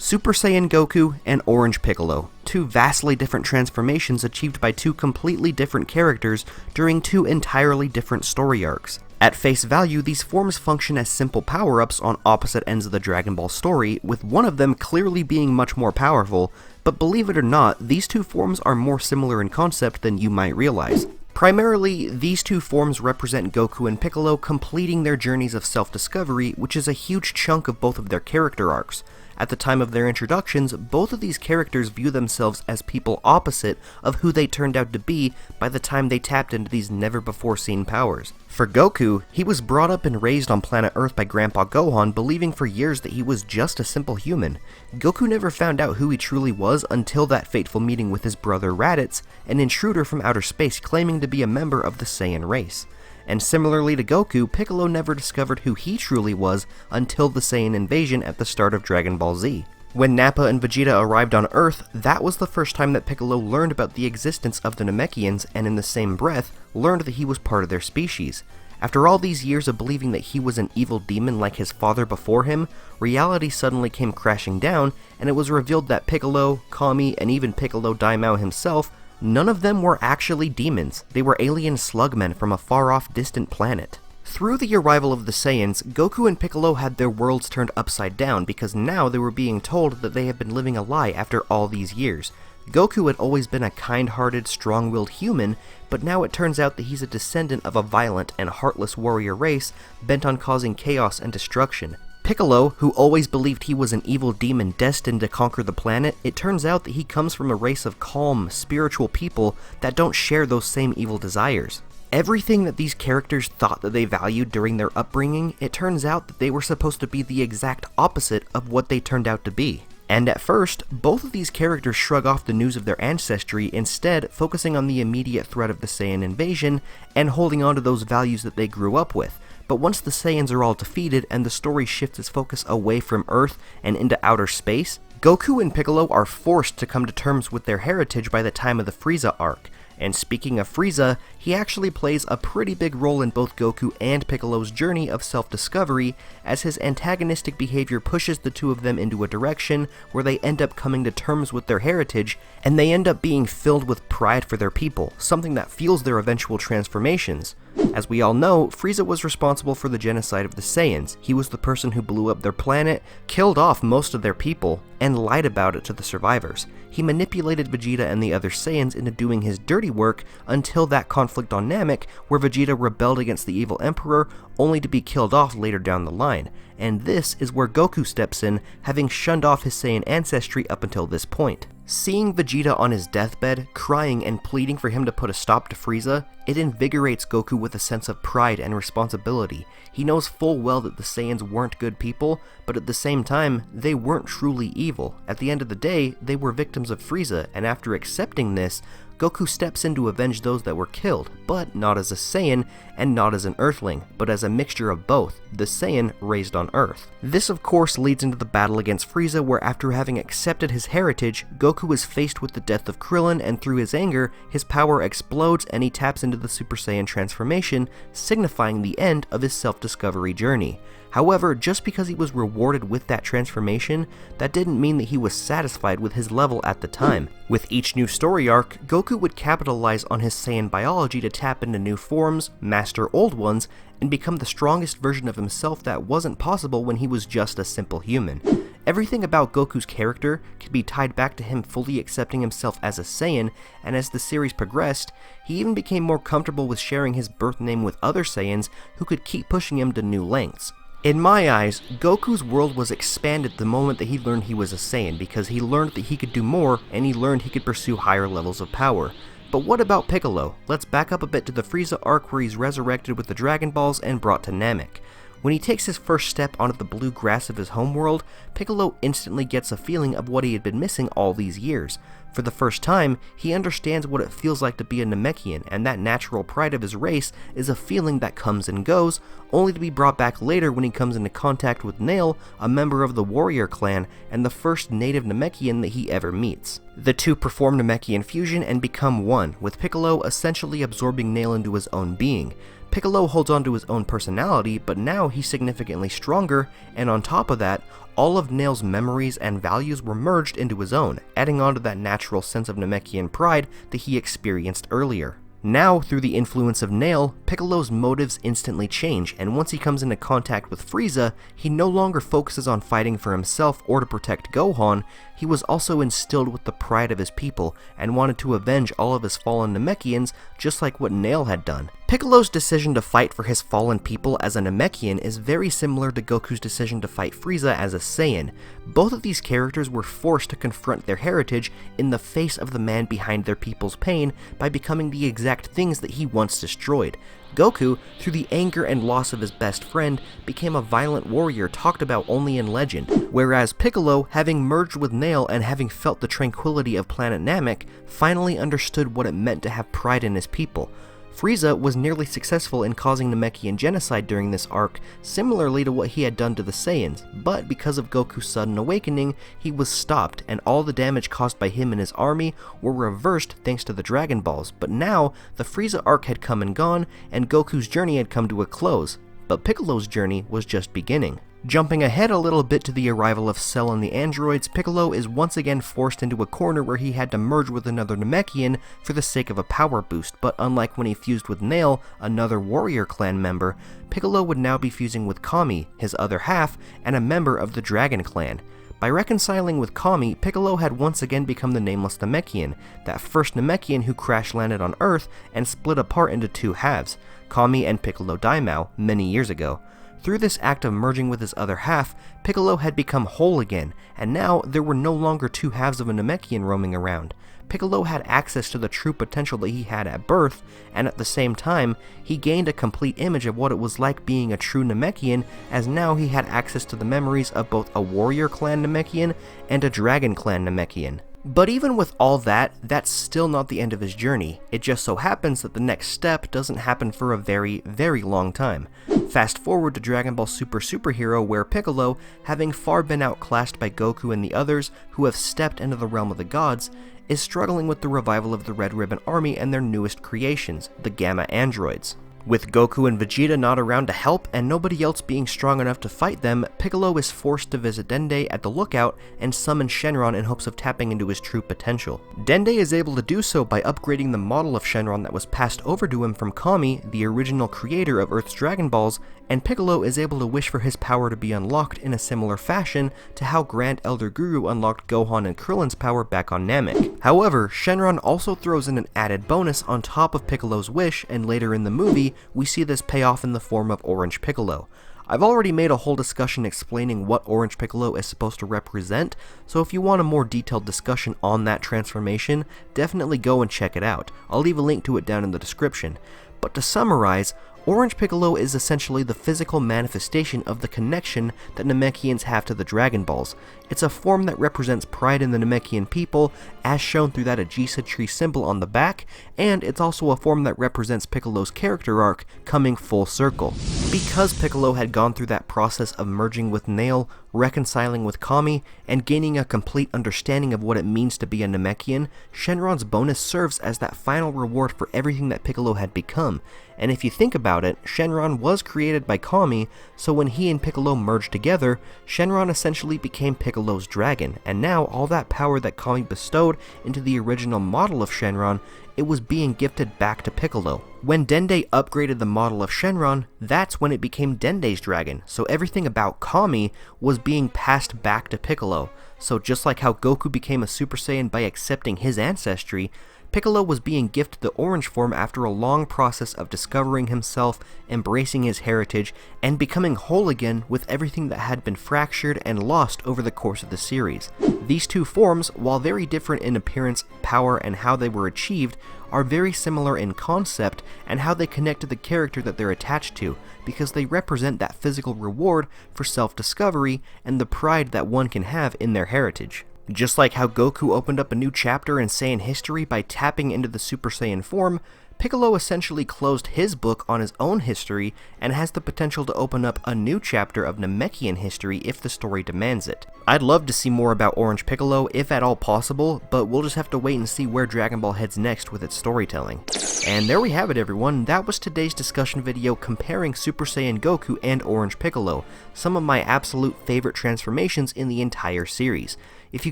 Super Saiyan Goku and Orange Piccolo, two vastly different transformations achieved by two completely different characters during two entirely different story arcs. At face value, these forms function as simple power-ups on opposite ends of the Dragon Ball story, with one of them clearly being much more powerful, but believe it or not, these two forms are more similar in concept than you might realize. Primarily, these two forms represent Goku and Piccolo completing their journeys of self-discovery, which is a huge chunk of both of their character arcs. At the time of their introductions, both of these characters view themselves as people opposite of who they turned out to be by the time they tapped into these never-before-seen powers. For Goku, he was brought up and raised on planet Earth by Grandpa Gohan, believing for years that he was just a simple human. Goku never found out who he truly was until that fateful meeting with his brother Raditz, an intruder from outer space claiming to be a member of the Saiyan race. And similarly to Goku, Piccolo never discovered who he truly was until the Saiyan invasion at the start of Dragon Ball Z. When Nappa and Vegeta arrived on Earth, that was the first time that Piccolo learned about the existence of the Namekians, and in the same breath, learned that he was part of their species. After all these years of believing that he was an evil demon like his father before him, reality suddenly came crashing down, and it was revealed that Piccolo, Kami, and even Piccolo Daimao himself, none of them were actually demons. They were alien slugmen from a far-off distant planet. Through the arrival of the Saiyans, Goku and Piccolo had their worlds turned upside down because now they were being told that they had been living a lie after all these years. Goku had always been a kind-hearted, strong-willed human, but now it turns out that he's a descendant of a violent and heartless warrior race bent on causing chaos and destruction. Piccolo, who always believed he was an evil demon destined to conquer the planet, it turns out that he comes from a race of calm, spiritual people that don't share those same evil desires. Everything that these characters thought that they valued during their upbringing, it turns out that they were supposed to be the exact opposite of what they turned out to be. And at first, both of these characters shrug off the news of their ancestry, instead focusing on the immediate threat of the Saiyan invasion and holding on to those values that they grew up with. But once the Saiyans are all defeated and the story shifts its focus away from Earth and into outer space, Goku and Piccolo are forced to come to terms with their heritage by the time of the Frieza arc. And speaking of Frieza, he actually plays a pretty big role in both Goku and Piccolo's journey of self-discovery, as his antagonistic behavior pushes the two of them into a direction where they end up coming to terms with their heritage, and they end up being filled with pride for their people, something that fuels their eventual transformations. As we all know, Frieza was responsible for the genocide of the Saiyans. He was the person who blew up their planet, killed off most of their people, and lied about it to the survivors. He manipulated Vegeta and the other Saiyans into doing his dirty work until that conflict on Namek, where Vegeta rebelled against the evil Emperor, only to be killed off later down the line. And this is where Goku steps in, having shunned off his Saiyan ancestry up until this point. Seeing Vegeta on his deathbed, crying and pleading for him to put a stop to Frieza, it invigorates Goku with a sense of pride and responsibility. He knows full well that the Saiyans weren't good people, but at the same time, they weren't truly evil. At the end of the day, they were victims of Frieza, and after accepting this, Goku steps in to avenge those that were killed, but not as a Saiyan and not as an Earthling, but as a mixture of both, the Saiyan raised on Earth. This of course leads into the battle against Frieza, where after having accepted his heritage, Goku is faced with the death of Krillin, and through his anger, his power explodes and he taps into the Super Saiyan transformation, signifying the end of his self-discovery journey. However, just because he was rewarded with that transformation, that didn't mean that he was satisfied with his level at the time. With each new story arc, Goku would capitalize on his Saiyan biology to tap into new forms, master old ones, and become the strongest version of himself that wasn't possible when he was just a simple human. Everything about Goku's character could be tied back to him fully accepting himself as a Saiyan, and as the series progressed, he even became more comfortable with sharing his birth name with other Saiyans who could keep pushing him to new lengths. In my eyes, Goku's world was expanded the moment that he learned he was a Saiyan, because he learned that he could do more, and he learned he could pursue higher levels of power. But what about Piccolo? Let's back up a bit to the Frieza arc, where he's resurrected with the Dragon Balls and brought to Namek. When he takes his first step onto the blue grass of his homeworld, Piccolo instantly gets a feeling of what he had been missing all these years. For the first time, he understands what it feels like to be a Namekian, and that natural pride of his race is a feeling that comes and goes, only to be brought back later when he comes into contact with Nail, a member of the warrior clan, and the first native Namekian that he ever meets. The two perform Namekian fusion and become one, with Piccolo essentially absorbing Nail into his own being. Piccolo holds on to his own personality, but now he's significantly stronger, and on top of that, all of Nail's memories and values were merged into his own, adding on to that natural sense of Namekian pride that he experienced earlier. Now, through the influence of Nail, Piccolo's motives instantly change, and once he comes into contact with Frieza, he no longer focuses on fighting for himself or to protect Gohan. He was also instilled with the pride of his people, and wanted to avenge all of his fallen Namekians, just like what Nail had done. Piccolo's decision to fight for his fallen people as a Namekian is very similar to Goku's decision to fight Frieza as a Saiyan. Both of these characters were forced to confront their heritage in the face of the man behind their people's pain by becoming the exact things that he once destroyed. Goku, through the anger and loss of his best friend, became a violent warrior talked about only in legend, whereas Piccolo, having merged with Nail and having felt the tranquility of planet Namek, finally understood what it meant to have pride in his people. Frieza was nearly successful in causing Namekian genocide during this arc, similarly to what he had done to the Saiyans, but because of Goku's sudden awakening, he was stopped, and all the damage caused by him and his army were reversed thanks to the Dragon Balls. But now, the Frieza arc had come and gone, and Goku's journey had come to a close, but Piccolo's journey was just beginning. Jumping ahead a little bit to the arrival of Cell and the androids, Piccolo is once again forced into a corner where he had to merge with another Namekian for the sake of a power boost, but unlike when he fused with Nail, another warrior clan member, Piccolo would now be fusing with Kami, his other half, and a member of the Dragon Clan. By reconciling with Kami, Piccolo had once again become the Nameless Namekian, that first Namekian who crash-landed on Earth and split apart into two halves, Kami and Piccolo Daimao, many years ago. Through this act of merging with his other half, Piccolo had become whole again, and now there were no longer two halves of a Namekian roaming around. Piccolo had access to the true potential that he had at birth, and at the same time, he gained a complete image of what it was like being a true Namekian, as now he had access to the memories of both a warrior clan Namekian and a dragon clan Namekian. But even with all that, that's still not the end of his journey. It just so happens that the next step doesn't happen for a very, very long time. Fast forward to Dragon Ball Super Superhero, where Piccolo, having far been outclassed by Goku and the others who have stepped into the realm of the gods, is struggling with the revival of the Red Ribbon Army and their newest creations, the Gamma Androids. With Goku and Vegeta not around to help and nobody else being strong enough to fight them, Piccolo is forced to visit Dende at the lookout and summon Shenron in hopes of tapping into his true potential. Dende is able to do so by upgrading the model of Shenron that was passed over to him from Kami, the original creator of Earth's Dragon Balls, and Piccolo is able to wish for his power to be unlocked in a similar fashion to how Grand Elder Guru unlocked Gohan and Krillin's power back on Namek. However, Shenron also throws in an added bonus on top of Piccolo's wish, and later in the movie, we see this pay off in the form of Orange Piccolo. I've already made a whole discussion explaining what Orange Piccolo is supposed to represent, so if you want a more detailed discussion on that transformation, definitely go and check it out. I'll leave a link to it down in the description. But to summarize, Orange Piccolo is essentially the physical manifestation of the connection that Namekians have to the Dragon Balls. It's a form that represents pride in the Namekian people, as shown through that Ajisa tree symbol on the back, and it's also a form that represents Piccolo's character arc coming full circle. Because Piccolo had gone through that process of merging with Nail, reconciling with Kami, and gaining a complete understanding of what it means to be a Namekian, Shenron's bonus serves as that final reward for everything that Piccolo had become. And if you think about it, Shenron was created by Kami, so when he and Piccolo merged together, Shenron essentially became Piccolo's dragon, and now all that power that Kami bestowed into the original model of Shenron, it was being gifted back to Piccolo. When Dende upgraded the model of Shenron, that's when it became Dende's dragon, so everything about Kami was being passed back to Piccolo. So just like how Goku became a Super Saiyan by accepting his ancestry, Piccolo was being gifted the orange form after a long process of discovering himself, embracing his heritage, and becoming whole again with everything that had been fractured and lost over the course of the series. These two forms, while very different in appearance, power, and how they were achieved, are very similar in concept and how they connect to the character that they're attached to, because they represent that physical reward for self-discovery and the pride that one can have in their heritage. Just like how Goku opened up a new chapter in Saiyan history by tapping into the Super Saiyan form, Piccolo essentially closed his book on his own history and has the potential to open up a new chapter of Namekian history if the story demands it. I'd love to see more about Orange Piccolo if at all possible, but we'll just have to wait and see where Dragon Ball heads next with its storytelling. And there we have it, everyone. That was today's discussion video comparing Super Saiyan Goku and Orange Piccolo, some of my absolute favorite transformations in the entire series. If you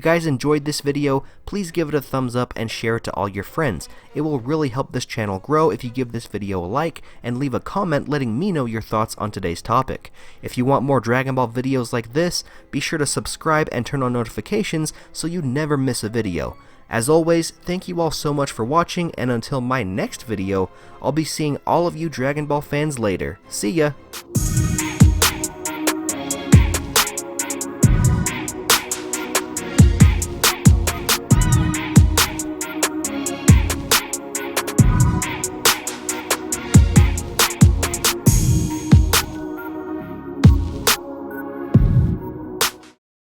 guys enjoyed this video, please give it a thumbs up and share it to all your friends. It will really help this channel grow if you give this video a like and leave a comment letting me know your thoughts on today's topic. If you want more Dragon Ball videos like this, be sure to subscribe and turn on notifications so you never miss a video. As always, thank you all so much for watching, and until my next video, I'll be seeing all of you Dragon Ball fans later. See ya!